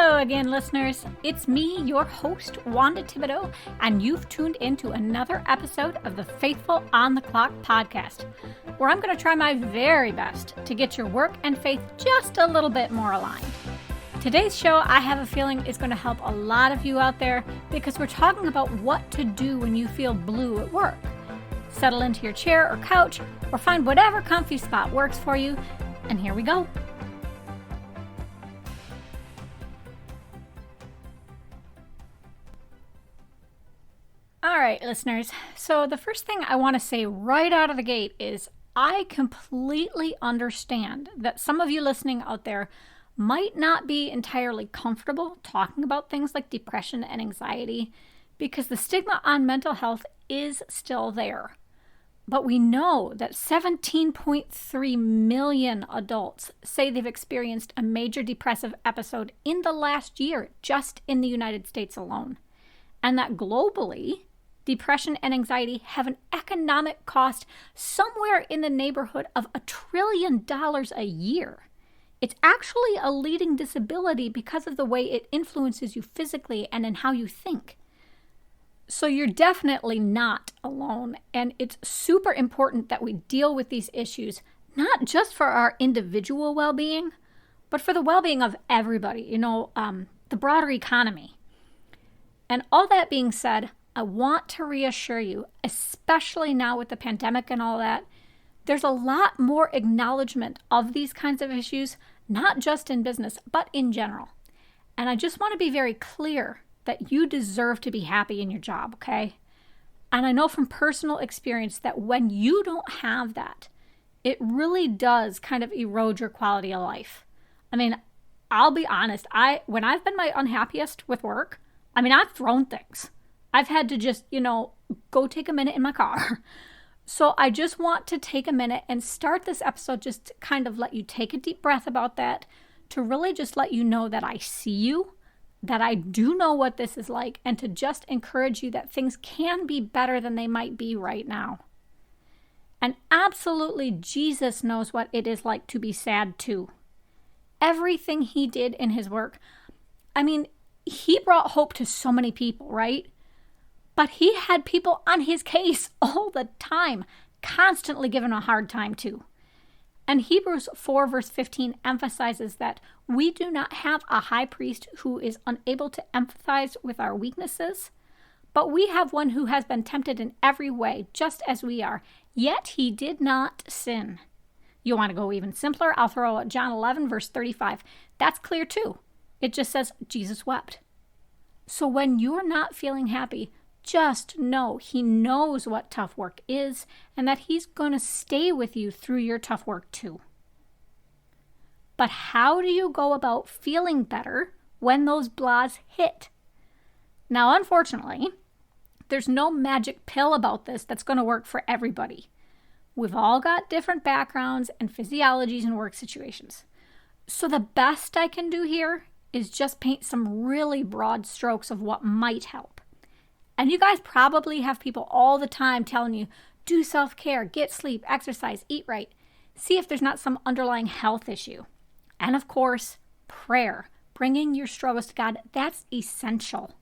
Hello again, listeners. It's me, your host, Wanda Thibodeau, and you've tuned into another episode of the Faithful on the Clock podcast, where I'm going to try my very best to get your work and faith just a little bit more aligned. Today's show, I have a feeling, is going to help a lot of you out there because we're talking about what to do when you feel blue at work. Settle into your chair or couch, or find whatever comfy spot works for you, and here we go. All right, listeners. So the first thing I want to say right out of the gate is I completely understand that some of you listening out there might not be entirely comfortable talking about things like depression and anxiety because the stigma on mental health is still there. But we know that 17.3 million adults say they've experienced a major depressive episode in the last year, just in the United States alone. And that globally, depression and anxiety have an economic cost somewhere in the neighborhood of $1 trillion a year. It's actually a leading disability because of the way it influences you physically and in how you think. So you're definitely not alone, and it's super important that we deal with these issues, not just for our individual well-being, but for the well-being of everybody, the broader economy. And all that being said, I want to reassure you, especially now with the pandemic and all that, there's a lot more acknowledgement of these kinds of issues, not just in business, but in general. And I just want to be very clear that you deserve to be happy in your job, okay? And I know from personal experience that when you don't have that, it really does kind of erode your quality of life. I mean, I'll be honest, when I've been my unhappiest with work, I've thrown things. I've had to just, go take a minute in my car. So I just want to take a minute and start this episode just to kind of let you take a deep breath about that, to really just let you know that I see you, that I do know what this is like, and to just encourage you that things can be better than they might be right now. And absolutely, Jesus knows what it is like to be sad too. Everything he did in his work, he brought hope to so many people, right? But he had people on his case all the time, constantly giving him a hard time too. And Hebrews 4 verse 15 emphasizes that we do not have a high priest who is unable to empathize with our weaknesses, but we have one who has been tempted in every way, just as we are, yet he did not sin. You want to go even simpler? I'll throw out John 11 verse 35. That's clear too. It just says Jesus wept. So when you're not feeling happy, just know he knows what tough work is and that he's going to stay with you through your tough work too. But how do you go about feeling better when those blahs hit? Now, unfortunately, there's no magic pill about this that's going to work for everybody. We've all got different backgrounds and physiologies and work situations. So the best I can do here is just paint some really broad strokes of what might help. And you guys probably have people all the time telling you, do self-care, get sleep, exercise, eat right. See if there's not some underlying health issue. And of course, prayer, bringing your struggles to God, that's essential.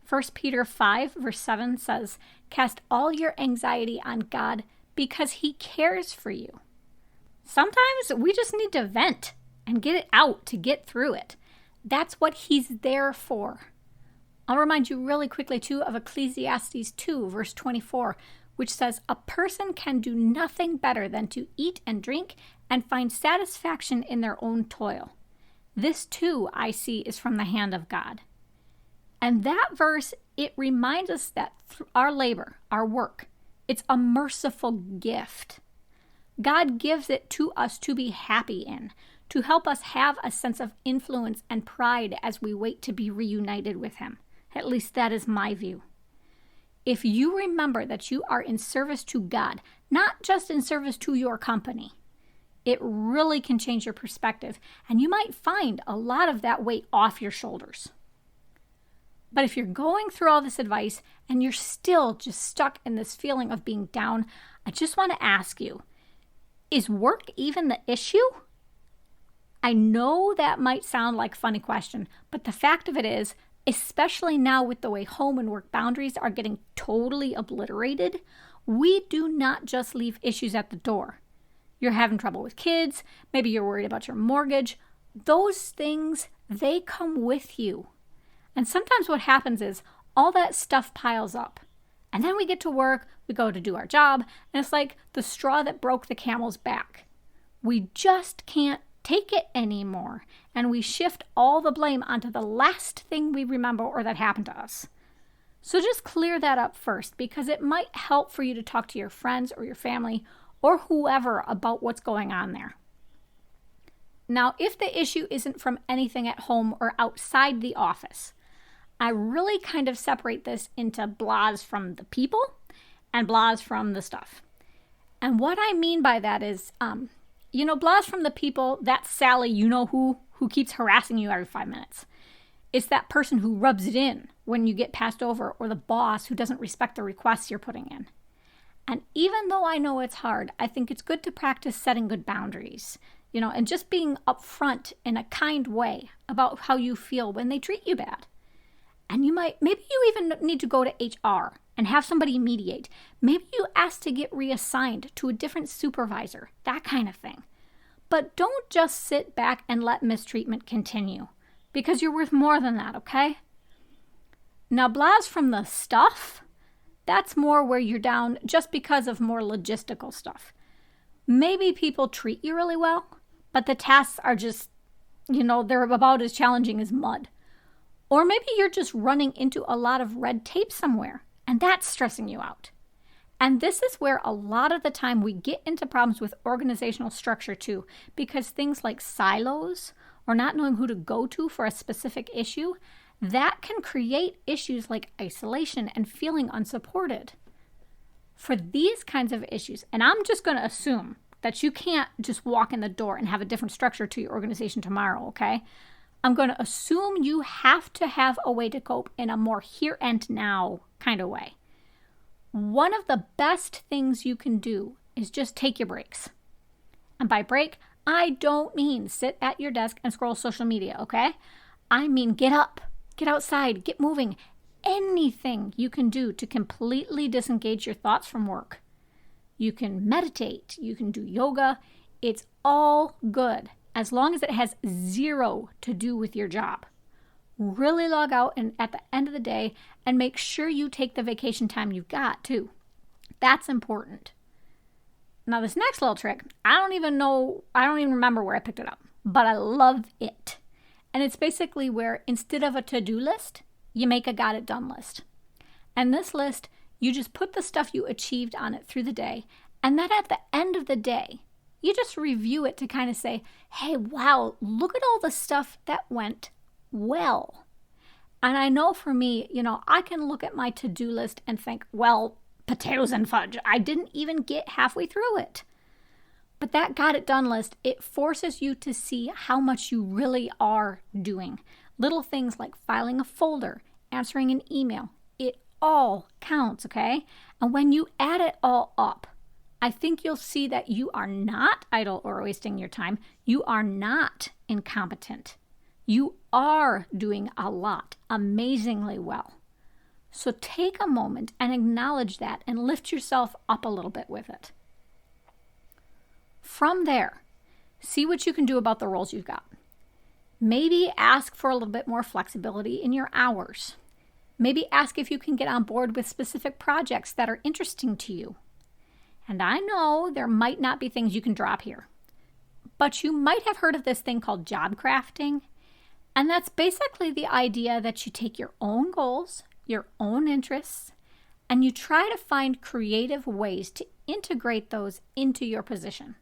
1 Peter 5 verse 7 says, cast all your anxiety on God because he cares for you. Sometimes we just need to vent and get it out to get through it. That's what he's there for. I'll remind you really quickly, too, of Ecclesiastes 2, verse 24, which says, a person can do nothing better than to eat and drink and find satisfaction in their own toil. This, too, I see, is from the hand of God. And that verse, it reminds us that our labor, our work, it's a merciful gift. God gives it to us to be happy in, to help us have a sense of influence and pride as we wait to be reunited with him. At least that is my view. If you remember that you are in service to God, not just in service to your company, it really can change your perspective, and you might find a lot of that weight off your shoulders. But if you're going through all this advice and you're still just stuck in this feeling of being down, I just want to ask you, is work even the issue? I know that might sound like a funny question, but the fact of it is, especially now with the way home and work boundaries are getting totally obliterated, we do not just leave issues at the door. You're having trouble with kids, maybe you're worried about your mortgage. Those things, they come with you. And sometimes what happens is all that stuff piles up. And then we get to work, we go to do our job, and it's like the straw that broke the camel's back. We just can't take it anymore, and we shift all the blame onto the last thing we remember or that happened to us. So just clear that up first, because it might help for you to talk to your friends or your family or whoever about what's going on there. Now, if the issue isn't from anything at home or outside the office, I really kind of separate this into blahs from the people and blahs from the stuff. And what I mean by that is, blahs from the people, that's Sally, who keeps harassing you every 5 minutes. It's that person who rubs it in when you get passed over, or the boss who doesn't respect the requests you're putting in. And even though I know it's hard, I think it's good to practice setting good boundaries, and just being upfront in a kind way about how you feel when they treat you bad. And maybe you even need to go to HR and have somebody mediate. Maybe you ask to get reassigned to a different supervisor, that kind of thing. But don't just sit back and let mistreatment continue, because you're worth more than that, okay? Now, blahs from the stuff, that's more where you're down just because of more logistical stuff. Maybe people treat you really well, but the tasks are just, they're about as challenging as mud. Or maybe you're just running into a lot of red tape somewhere, and that's stressing you out. And this is where a lot of the time we get into problems with organizational structure too, because things like silos or not knowing who to go to for a specific issue, that can create issues like isolation and feeling unsupported. For these kinds of issues, and I'm just going to assume that you can't just walk in the door and have a different structure to your organization tomorrow, okay? I'm going to assume you have to have a way to cope in a more here and now kind of way. One of the best things you can do is just take your breaks. And by break, I don't mean sit at your desk and scroll social media, okay? I mean get up, get outside, get moving. Anything you can do to completely disengage your thoughts from work. You can meditate, you can do yoga. It's all good as long as it has zero to do with your job. Really log out and at the end of the day and make sure you take the vacation time you've got too. That's important. Now this next little trick, I don't even remember where I picked it up, but I love it. And it's basically where instead of a to-do list, you make a got it done list. And this list, you just put the stuff you achieved on it through the day, and then at the end of the day, you just review it to kind of say, hey, wow, look at all the stuff that went well. And I know for me, I can look at my to-do list and think, well, potatoes and fudge, I didn't even get halfway through it. But that got it done list, it forces you to see how much you really are doing. Little things like filing a folder, answering an email, it all counts, okay? And when you add it all up, I think you'll see that you are not idle or wasting your time. You are not incompetent. You are doing a lot, amazingly well. So take a moment and acknowledge that and lift yourself up a little bit with it. From there, see what you can do about the roles you've got. Maybe ask for a little bit more flexibility in your hours. Maybe ask if you can get on board with specific projects that are interesting to you. And I know there might not be things you can drop here, but you might have heard of this thing called job crafting. And that's basically the idea that you take your own goals, your own interests, and you try to find creative ways to integrate those into your position.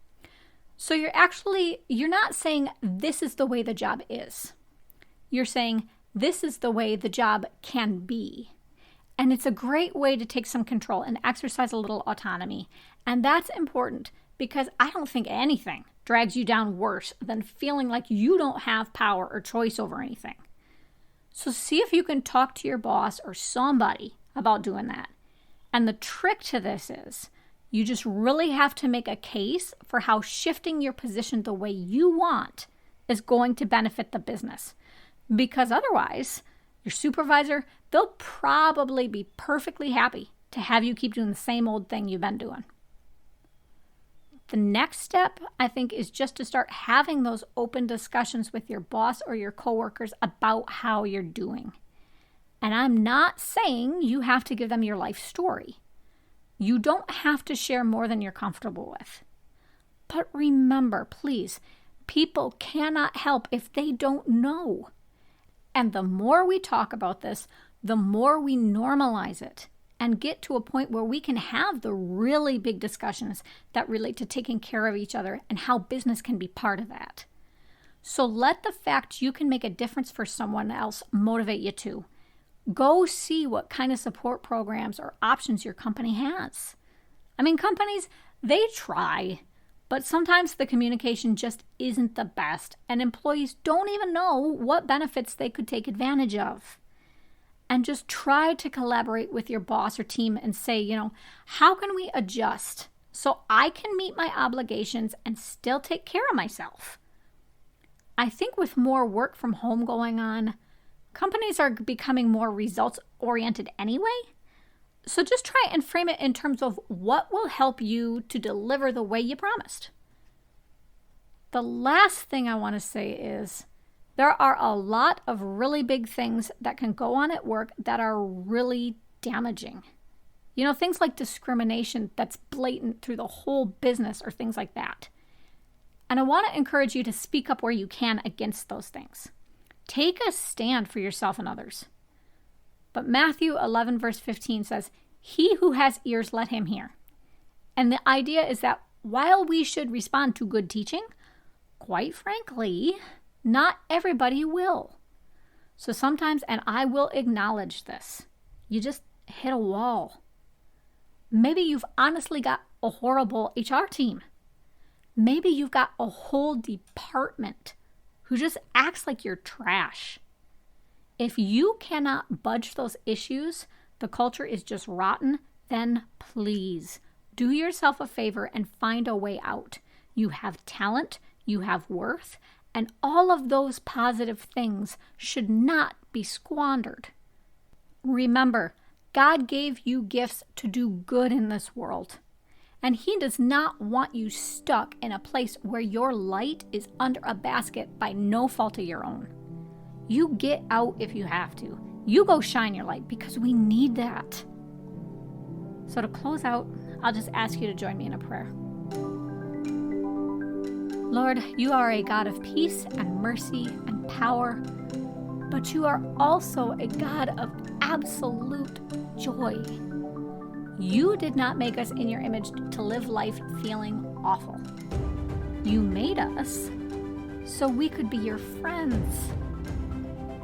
So you're not saying this is the way the job is. You're saying this is the way the job can be. And it's a great way to take some control and exercise a little autonomy. And that's important because I don't think anything drags you down worse than feeling like you don't have power or choice over anything. So see if you can talk to your boss or somebody about doing that. And the trick to this is you just really have to make a case for how shifting your position the way you want is going to benefit the business. Because otherwise, your supervisor, they'll probably be perfectly happy to have you keep doing the same old thing you've been doing. The next step, I think, is just to start having those open discussions with your boss or your coworkers about how you're doing. And I'm not saying you have to give them your life story. You don't have to share more than you're comfortable with. But remember, please, people cannot help if they don't know. And the more we talk about this, the more we normalize it and get to a point where we can have the really big discussions that relate to taking care of each other and how business can be part of that. So let the fact you can make a difference for someone else motivate you too. Go see what kind of support programs or options your company has. I mean, companies, they try, but sometimes the communication just isn't the best, and employees don't even know what benefits they could take advantage of. And just try to collaborate with your boss or team and say, how can we adjust so I can meet my obligations and still take care of myself? I think with more work from home going on, companies are becoming more results-oriented anyway. So just try and frame it in terms of what will help you to deliver the way you promised. The last thing I want to say is there are a lot of really big things that can go on at work that are really damaging. Things like discrimination that's blatant through the whole business or things like that. And I want to encourage you to speak up where you can against those things. Take a stand for yourself and others. But Matthew 11 verse 15 says, "He who has ears, let him hear." And the idea is that while we should respond to good teaching, quite frankly, not everybody will. So sometimes, and I will acknowledge this, you just hit a wall. Maybe you've honestly got a horrible HR team. Maybe you've got a whole department who just acts like you're trash. If you cannot budge those issues, the culture is just rotten, then please do yourself a favor and find a way out. You have talent, you have worth, and all of those positive things should not be squandered. Remember, God gave you gifts to do good in this world. And He does not want you stuck in a place where your light is under a basket by no fault of your own. You get out if you have to. You go shine your light because we need that. So to close out, I'll just ask you to join me in a prayer. Lord, you are a God of peace and mercy and power, but you are also a God of absolute joy. You did not make us in your image to live life feeling awful. You made us so we could be your friends.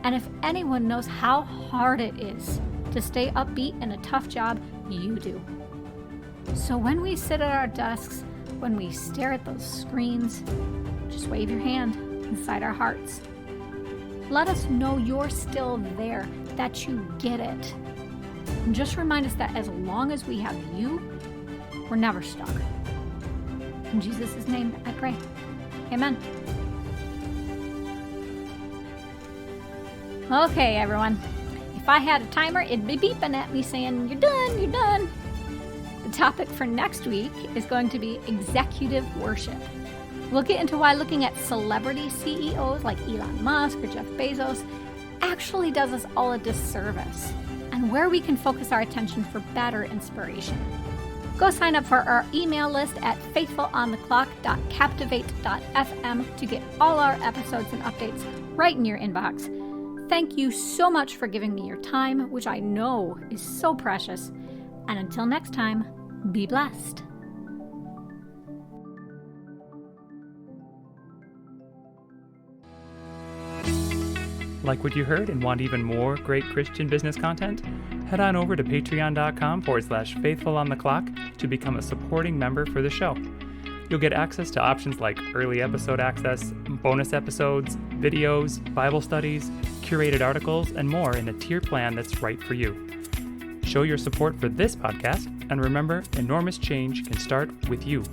And if anyone knows how hard it is to stay upbeat in a tough job, you do. So when we sit at our desks, when we stare at those screens, just wave your hand inside our hearts. Let us know you're still there, that you get it. And just remind us that as long as we have you, we're never stuck. In Jesus' name I pray. Amen. Okay, everyone. If I had a timer, it'd be beeping at me saying, "You're done, you're done." The topic for next week is going to be executive worship. We'll get into why looking at celebrity CEOs like Elon Musk or Jeff Bezos actually does us all a disservice, and where we can focus our attention for better inspiration. Go sign up for our email list at faithfulontheclock.captivate.fm to get all our episodes and updates right in your inbox. Thank you so much for giving me your time, which I know is so precious. And until next time, be blessed. Like what you heard and want even more great Christian business content? Head on over to patreon.com/faithfulontheclock to become a supporting member for the show. You'll get access to options like early episode access, bonus episodes, videos, Bible studies, curated articles, and more in a tier plan that's right for you. Show your support for this podcast, and remember, enormous change can start with you.